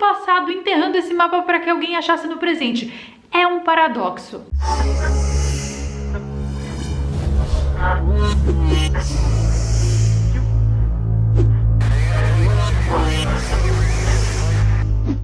passado enterrando esse mapa para que alguém achasse no presente. É um paradoxo.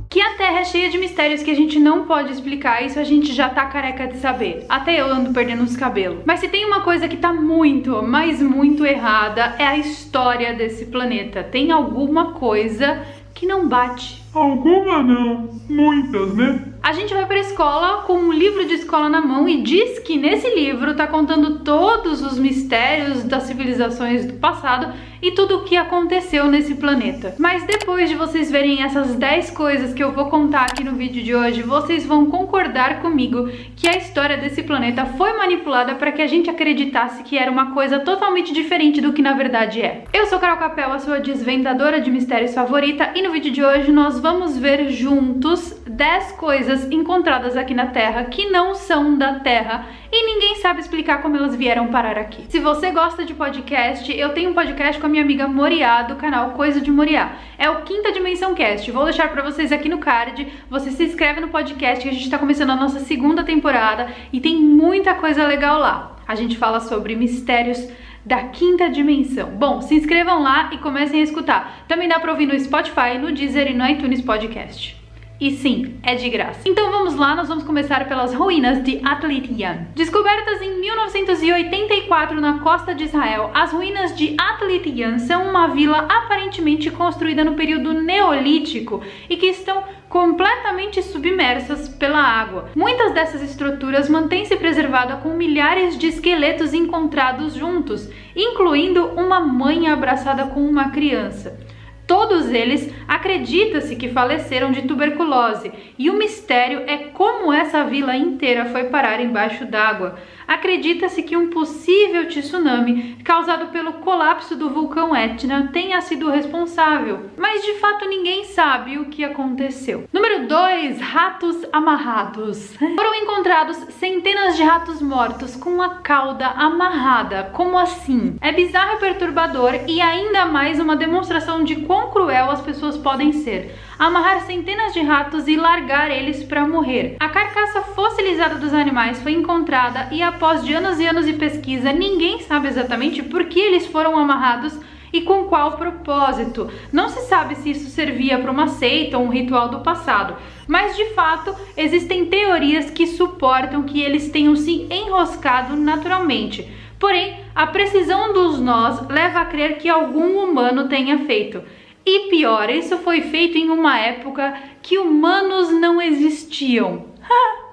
Que a Terra é cheia de mistérios que a gente não pode explicar, isso a gente já tá careca de saber. Até eu ando perdendo os cabelos. Mas se tem uma coisa que tá muito, mas muito errada, é a história desse planeta. Tem alguma coisa que não bate. Alguma não, muitas, né? A gente vai pra escola com um livro de escola na mão e diz que nesse livro tá contando todos os mistérios das civilizações do passado e tudo o que aconteceu nesse planeta. Mas depois de vocês verem essas 10 coisas que eu vou contar aqui no vídeo de hoje, vocês vão concordar comigo que a história desse planeta foi manipulada para que a gente acreditasse que era uma coisa totalmente diferente do que na verdade é. Eu sou Carol Capel, a sua desvendadora de mistérios favorita, e no vídeo de hoje nós vamos ver juntos 10 coisas encontradas aqui na Terra que não são da Terra e ninguém sabe explicar como elas vieram parar aqui. Se você gosta de podcast, eu tenho um podcast com a minha amiga Moriá, do canal Coisa de Moriá. É o Quinta Dimensão Cast. Vou deixar pra vocês aqui no card. Você se inscreve no podcast, que a gente tá começando a nossa segunda temporada e tem muita coisa legal lá. A gente fala sobre mistérios da quinta dimensão. Bom, se inscrevam lá e comecem a escutar. Também dá pra ouvir no Spotify, no Deezer e no iTunes Podcast. E sim, é de graça. Então vamos lá, nós vamos começar pelas ruínas de Atlit-Yan. Descobertas em 1984 na costa de Israel, as ruínas de Atlit-Yan são uma vila aparentemente construída no período neolítico e que estão completamente submersas pela água. Muitas dessas estruturas mantêm-se preservadas com milhares de esqueletos encontrados juntos, incluindo uma mãe abraçada com uma criança. Todos eles acredita-se que faleceram de tuberculose, e o mistério é como essa vila inteira foi parar embaixo d'água. Acredita-se que um possível tsunami causado pelo colapso do vulcão Etna tenha sido responsável, mas de fato ninguém sabe o que aconteceu. Número 2. Ratos amarrados. Foram encontrados centenas de ratos mortos com a cauda amarrada. Como assim? É bizarro e perturbador, e ainda mais uma demonstração de quão cruel as pessoas podem ser. Amarrar centenas de ratos e largar eles para morrer. A carcaça fossilizada dos animais foi encontrada e após de anos e anos de pesquisa, ninguém sabe exatamente por que eles foram amarrados e com qual propósito. Não se sabe se isso servia para uma seita ou um ritual do passado, mas de fato existem teorias que suportam que eles tenham se enroscado naturalmente. Porém, a precisão dos nós leva a crer que algum humano tenha feito. E pior, isso foi feito em uma época que humanos não existiam.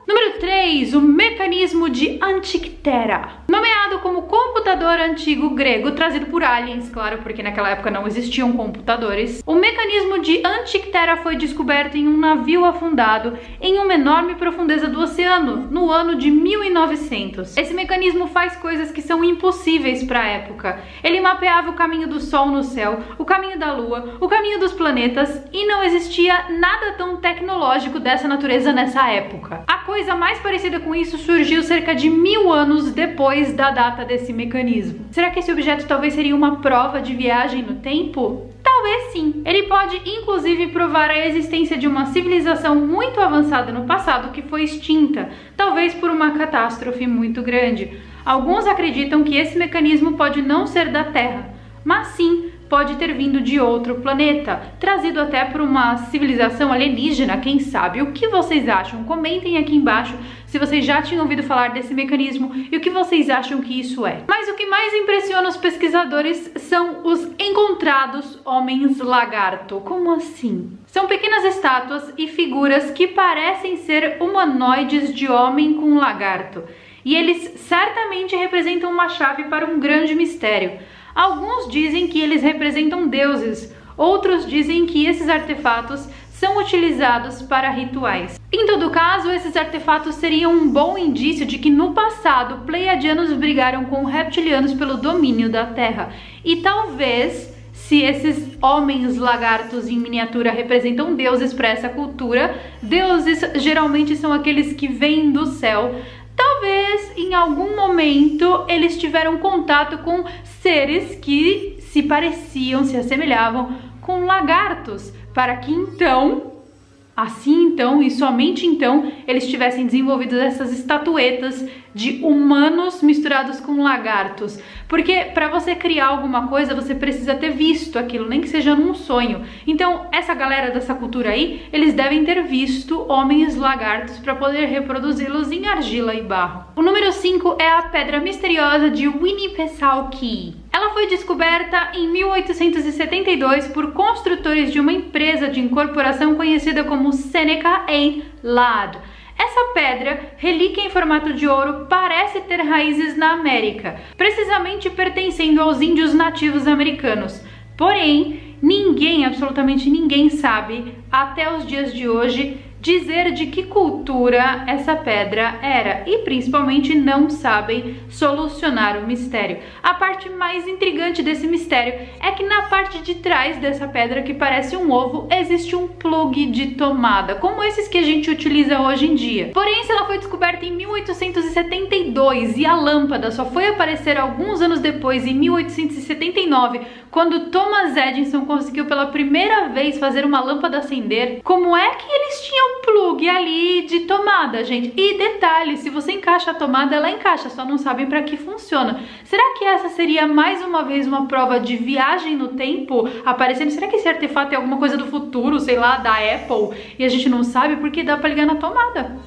Número 3. O mecanismo de Antikythera. Nomeado como computador antigo grego, trazido por aliens, claro, porque naquela época não existiam computadores. O mecanismo de Antikythera foi descoberto em um navio afundado em uma enorme profundeza do oceano, no ano de 1900. Esse mecanismo faz coisas que são impossíveis para a época. Ele mapeava o caminho do Sol no céu, o caminho da Lua, o caminho dos planetas, e não existia nada tão tecnológico dessa natureza nessa época. A coisa mais parecida com isso surgiu cerca de 1000 anos depois da data desse mecanismo. Será que esse objeto talvez seria uma prova de viagem no tempo? Talvez sim. Ele pode inclusive provar a existência de uma civilização muito avançada no passado que foi extinta, talvez por uma catástrofe muito grande. Alguns acreditam que esse mecanismo pode não ser da Terra, mas sim pode ter vindo de outro planeta, trazido até por uma civilização alienígena, quem sabe? O que vocês acham? Comentem aqui embaixo se vocês já tinham ouvido falar desse mecanismo e o que vocês acham que isso é. Mas o que mais impressiona os pesquisadores são os encontrados homens lagarto. Como assim? São pequenas estátuas e figuras que parecem ser humanoides de homem com lagarto, e eles certamente representam uma chave para um grande mistério. Alguns dizem que eles representam deuses, outros dizem que esses artefatos são utilizados para rituais. Em todo caso, esses artefatos seriam um bom indício de que no passado pleiadianos brigaram com reptilianos pelo domínio da Terra. E talvez, se esses homens lagartos em miniatura representam deuses para essa cultura, deuses geralmente são aqueles que vêm do céu. Talvez em algum momento eles tiveram contato com seres que se pareciam, se assemelhavam com lagartos, para que então Assim então, e somente então, eles tivessem desenvolvido essas estatuetas de humanos misturados com lagartos. Porque para você criar alguma coisa, você precisa ter visto aquilo, nem que seja num sonho. Então, essa galera dessa cultura aí, eles devem ter visto homens lagartos para poder reproduzi-los em argila e barro. O número 5 é a Pedra Misteriosa de Winnipesaukee. Ela foi descoberta em 1872 por construtores de uma empresa de incorporação conhecida como Seneca Lad. Essa pedra, relíquia em formato de ouro, parece ter raízes na América, precisamente pertencendo aos índios nativos americanos. Porém, ninguém, absolutamente ninguém sabe, até os dias de hoje, dizer de que cultura essa pedra era e principalmente não sabem solucionar o mistério. A parte mais intrigante desse mistério é que na parte de trás dessa pedra que parece um ovo existe um plug de tomada, como esses que a gente utiliza hoje em dia. Porém, se ela foi descoberta em 1872 e a lâmpada só foi aparecer alguns anos depois, em 1879, quando Thomas Edison conseguiu pela primeira vez fazer uma lâmpada acender, como é que eles tinham plug ali de tomada, gente? E detalhe, se você encaixa a tomada, ela encaixa, só não sabem para que funciona. Será que essa seria mais uma vez uma prova de viagem no tempo aparecendo? Será que esse artefato é alguma coisa do futuro, sei lá, da Apple, e a gente não sabe porque dá para ligar na tomada?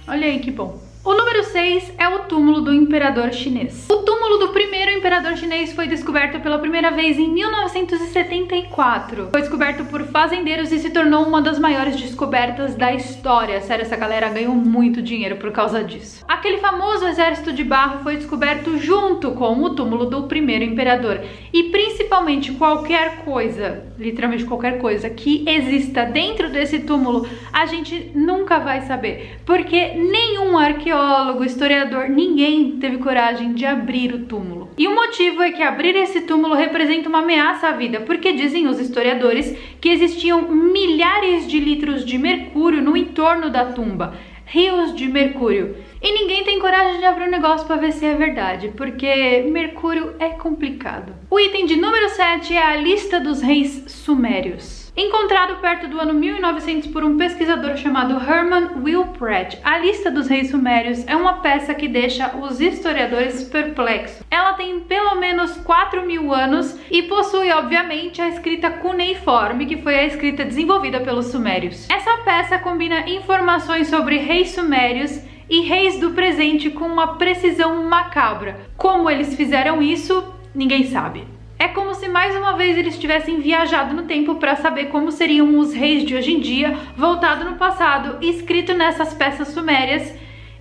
Olha aí que bom. O número 6 é o túmulo do imperador chinês. O túmulo do primeiro imperador chinês foi descoberto pela primeira vez em 1974. Foi descoberto por fazendeiros e se tornou uma das maiores descobertas da história. Sério, essa galera ganhou muito dinheiro por causa disso. Aquele famoso exército de barro foi descoberto junto com o túmulo do primeiro imperador. E principalmente qualquer coisa, literalmente qualquer coisa que exista dentro desse túmulo, a gente nunca vai saber. Porque nenhum arqueólogo, historiador, ninguém teve coragem de abrir o túmulo. E o motivo é que abrir esse túmulo representa uma ameaça à vida, porque dizem os historiadores que existiam milhares de litros de mercúrio no entorno da tumba, rios de mercúrio. E ninguém tem coragem de abrir um negócio para ver se é verdade, porque mercúrio é complicado. O item de número 7 é a lista dos reis sumérios. Encontrado perto do ano 1900 por um pesquisador chamado Herman Wilpret, a lista dos reis sumérios é uma peça que deixa os historiadores perplexos. Ela tem pelo menos 4.000 anos e possui, obviamente, a escrita cuneiforme, que foi a escrita desenvolvida pelos sumérios. Essa peça combina informações sobre reis sumérios e reis do presente com uma precisão macabra. Como eles fizeram isso, ninguém sabe. É como se mais uma vez eles tivessem viajado no tempo para saber como seriam os reis de hoje em dia, voltado no passado, escrito nessas peças sumérias,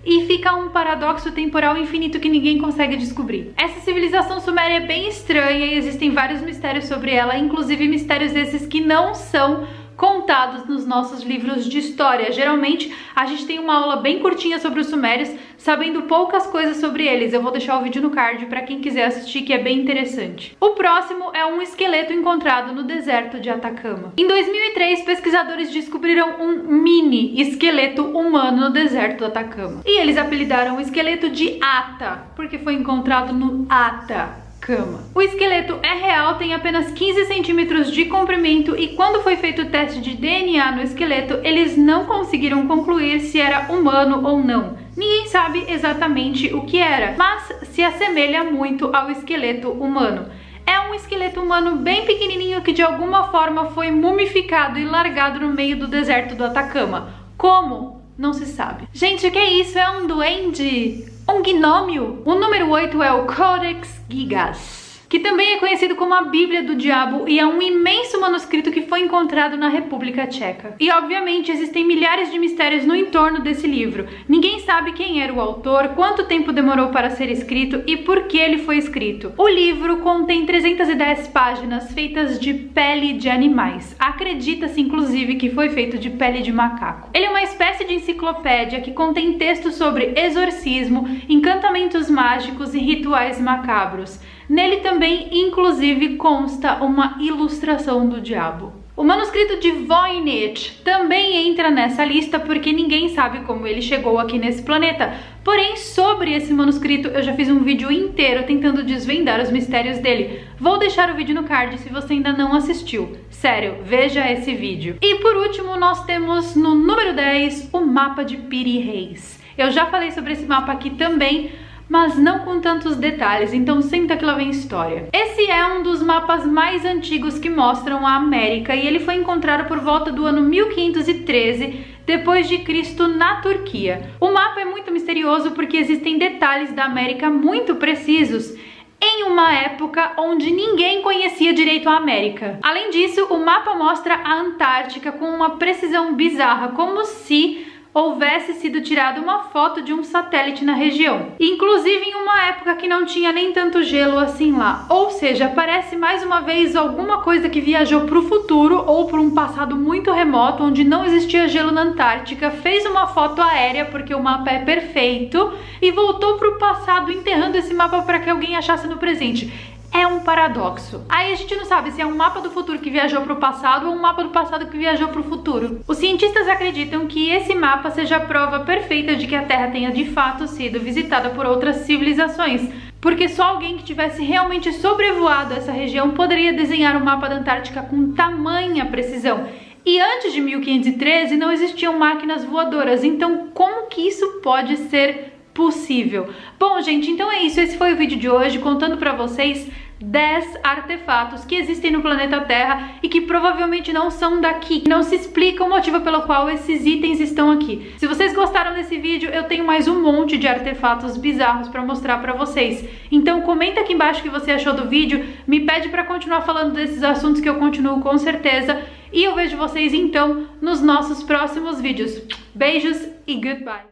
e fica um paradoxo temporal infinito que ninguém consegue descobrir. Essa civilização suméria é bem estranha e existem vários mistérios sobre ela, inclusive mistérios esses que não são contados nos nossos livros de história. Geralmente a gente tem uma aula bem curtinha sobre os sumérios, sabendo poucas coisas sobre eles. Eu vou deixar o vídeo no card para quem quiser assistir, que é bem interessante. O próximo é um esqueleto encontrado no deserto de Atacama. Em 2003, pesquisadores descobriram um mini esqueleto humano no deserto do Atacama. E eles apelidaram o esqueleto de Ata, porque foi encontrado no Atacama. O esqueleto é real, tem apenas 15 centímetros de comprimento e quando foi feito o teste de DNA no esqueleto, eles não conseguiram concluir se era humano ou não. Ninguém sabe exatamente o que era, mas se assemelha muito ao esqueleto humano. É um esqueleto humano bem pequenininho que de alguma forma foi mumificado e largado no meio do deserto do Atacama. Como? Não se sabe. Gente, o que é isso? É um duende? Um gnômio? O número 8 é o Codex Gigas, que também é conhecido como a Bíblia do Diabo e é um imenso manuscrito que foi encontrado na República Tcheca. E obviamente existem milhares de mistérios no entorno desse livro. Ninguém sabe quem era o autor, quanto tempo demorou para ser escrito e por que ele foi escrito. O livro contém 310 páginas feitas de pele de animais. Acredita-se inclusive que foi feito de pele de macaco. Ele é uma espécie de enciclopédia que contém textos sobre exorcismo, encantamentos mágicos e rituais macabros. Nele também, inclusive, consta uma ilustração do diabo. O manuscrito de Voynich também entra nessa lista porque ninguém sabe como ele chegou aqui nesse planeta. Porém, sobre esse manuscrito eu já fiz um vídeo inteiro tentando desvendar os mistérios dele. Vou deixar o vídeo no card se você ainda não assistiu. Sério, veja esse vídeo. E por último, nós temos no número 10 o mapa de Piri Reis. Eu já falei sobre esse mapa aqui também, mas não com tantos detalhes, então senta que lá vem história. Esse é um dos mapas mais antigos que mostram a América e ele foi encontrado por volta do ano 1513 depois de Cristo na Turquia. O mapa é muito misterioso porque existem detalhes da América muito precisos em uma época onde ninguém conhecia direito a América. Além disso, o mapa mostra a Antártica com uma precisão bizarra, como se houvesse sido tirada uma foto de um satélite na região. Inclusive em uma época que não tinha nem tanto gelo assim lá. Ou seja, parece mais uma vez alguma coisa que viajou para o futuro ou para um passado muito remoto onde não existia gelo na Antártica, fez uma foto aérea porque o mapa é perfeito e voltou para o passado enterrando esse mapa para que alguém achasse no presente. É um paradoxo. Aí a gente não sabe se é um mapa do futuro que viajou para o passado ou um mapa do passado que viajou para o futuro. Os cientistas acreditam que esse mapa seja a prova perfeita de que a Terra tenha de fato sido visitada por outras civilizações, porque só alguém que tivesse realmente sobrevoado essa região poderia desenhar o mapa da Antártica com tamanha precisão. E antes de 1513 não existiam máquinas voadoras, então como que isso pode ser possível? Bom, gente, então é isso. Esse foi o vídeo de hoje, contando pra vocês 10 artefatos que existem no planeta Terra e que provavelmente não são daqui. Não se explica o motivo pelo qual esses itens estão aqui. Se vocês gostaram desse vídeo, eu tenho mais um monte de artefatos bizarros pra mostrar pra vocês. Então comenta aqui embaixo o que você achou do vídeo, me pede pra continuar falando desses assuntos que eu continuo com certeza. E eu vejo vocês então nos nossos próximos vídeos. Beijos e goodbye!